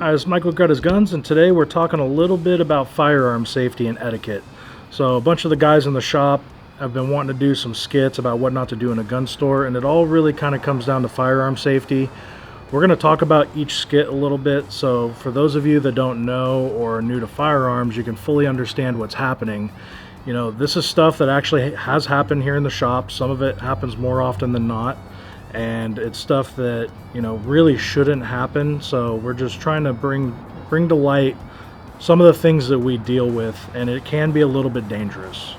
Hi, it's Michael GRETA'S Guns, and today we're talking a little bit about firearm safety and etiquette. So a bunch of the guys in the shop have been wanting to do some skits about what not to do in a gun store, and it all really kind of comes down to firearm safety. We're going to talk about each skit a little bit, so for those of you that don't know or are new to firearms, you can fully understand what's happening. You know, this is stuff that actually has happened here in the shop. Some of it happens more often than not, and it's stuff that, you know, really shouldn't happen. So we're just trying to bring to light some of the things that we deal with, and it can be a little bit dangerous.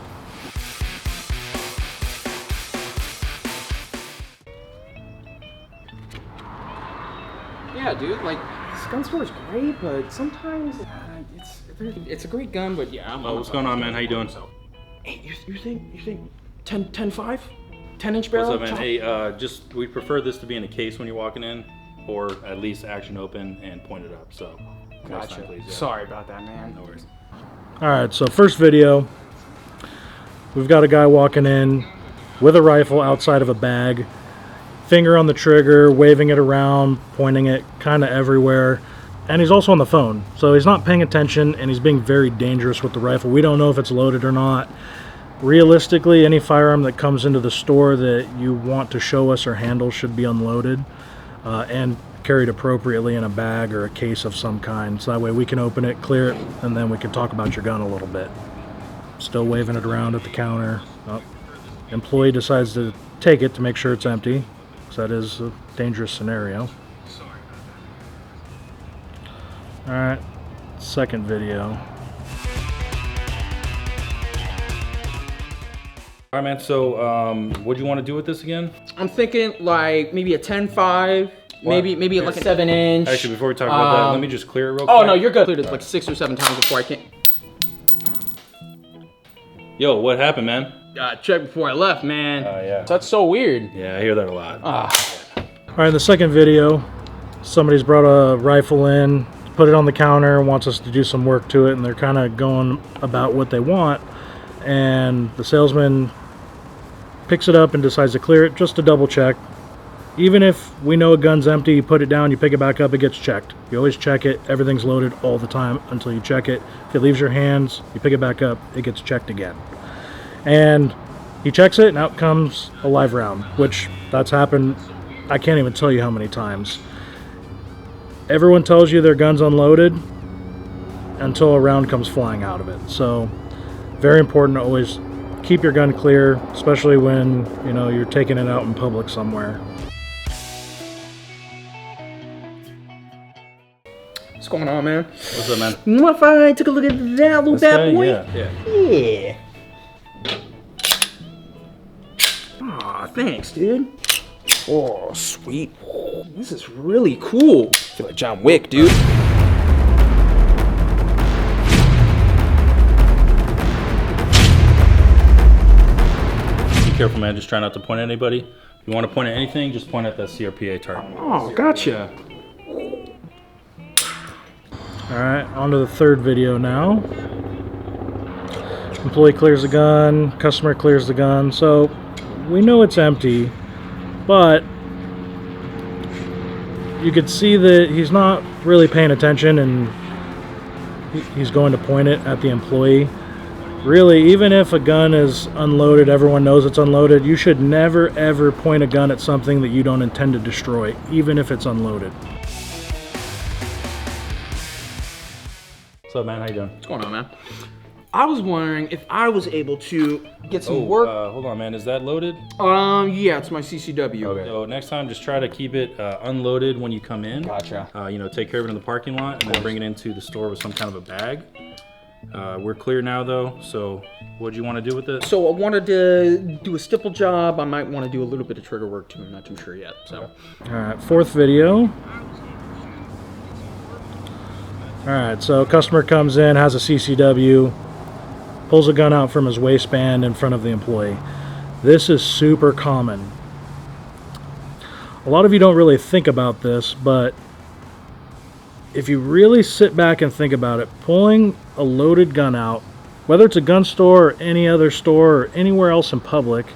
Yeah, dude, like, this gun store is great, but sometimes it's a great gun, but yeah, I'm what's going on, man? How you doing? Hey, you think 10.5? 10-inch barrel? What's up, man? Hey, we prefer this to be in a case when you're walking in, or at least action open and pointed up, so. Gotcha. Time, please, yeah. Sorry about that, man. No worries. Alright, so first video, we've got a guy walking in with a rifle outside of a bag, finger on the trigger, waving it around, pointing it kind of everywhere, and he's also on the phone, so he's not paying attention, and he's being very dangerous with the rifle. We don't know if it's loaded or not. Realistically, any firearm that comes into the store that you want to show us or handle should be unloaded and carried appropriately in a bag or a case of some kind, so that way we can open it, clear it, and then we can talk about your gun a little bit. Still waving it around at the counter. Oh, employee decides to take it to make sure it's empty, so that is a dangerous scenario. Alright, second video. All right, man, so what do you want to do with this again? I'm thinking like maybe a 10.5, maybe like a 7-inch. Actually, before we talk about that, let me just clear it real quick. Oh, no, you're good. Cleared it like 6 or 7 times before I came. Yo, what happened, man? Check before I left, man. Yeah. That's so weird. Yeah, I hear that a lot. Alright, in the second video, somebody's brought a rifle in, put it on the counter, wants us to do some work to it, and they're kind of going about what they want, and the salesman picks it up and decides to clear it just to double check. Even if we know a gun's empty, you put it down, you pick it back up, it gets checked. You always check it, everything's loaded all the time until you check it. If it leaves your hands, you pick it back up, it gets checked again. And he checks it, and out comes a live round, which that's happened, I can't even tell you how many times. Everyone tells you their gun's unloaded until a round comes flying out of it. So very important to always keep your gun clear, especially when, you know, you're taking it out in public somewhere. What's going on, man? What's up, man? You know if I took a look at that little bad boy? Yeah. Aw, thanks, dude. Oh, sweet. This is really cool. I feel like John Wick, dude. Be careful, man. Just try not to point at anybody. If you want to point at anything, just point at that CRPA target. Oh, gotcha. Alright, on to the third video now. Employee clears the gun, customer clears the gun, so we know it's empty, but you could see that he's not really paying attention, and he's going to point it at the employee. Really, even if a gun is unloaded, everyone knows it's unloaded, you should never ever point a gun at something that you don't intend to destroy, even if it's unloaded. What's up, man? How you doing? What's going on, man? I was wondering if I was able to get some work. Hold on, man. Is that loaded? Yeah, it's my CCW. Okay. So next time, just try to keep it unloaded when you come in. Gotcha. You know, take care of it in the parking lot, and then bring it into the store with some kind of a bag. We're clear now, though. So, what do you want to do with it? So I wanted to do a stipple job. I might want to do a little bit of trigger work too. I'm not too sure yet. So. Alright, fourth video. Alright, so customer comes in, has a CCW, pulls a gun out from his waistband in front of the employee. This is super common. A lot of you don't really think about this, but if you really sit back and think about it, pulling a loaded gun out, whether it's a gun store or any other store or anywhere else in public,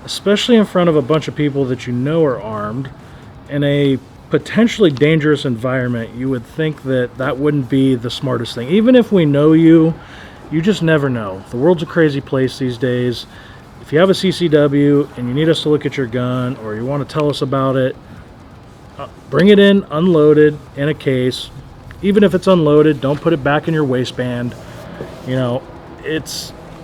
especially in front of a bunch of people that you know are armed, in a potentially dangerous environment, you would think that that wouldn't be the smartest thing. Even if we know you, you just never know. The world's a crazy place these days. If you have a CCW and you need us to look at your gun, or you want to tell us about it, bring it in unloaded in a case. Even if it's unloaded, don't put it back in your waistband. You know,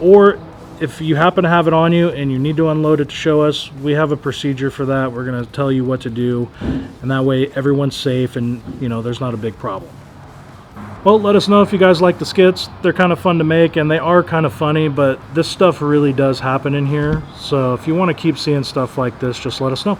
or if you happen to have it on you and you need to unload it to show us, we have a procedure for that. We're going to tell you what to do, and that way everyone's safe and, you know, there's not a big problem. Well, let us know if you guys like the skits. They're kind of fun to make, and they are kind of funny, but this stuff really does happen in here. So if you want to keep seeing stuff like this, just let us know.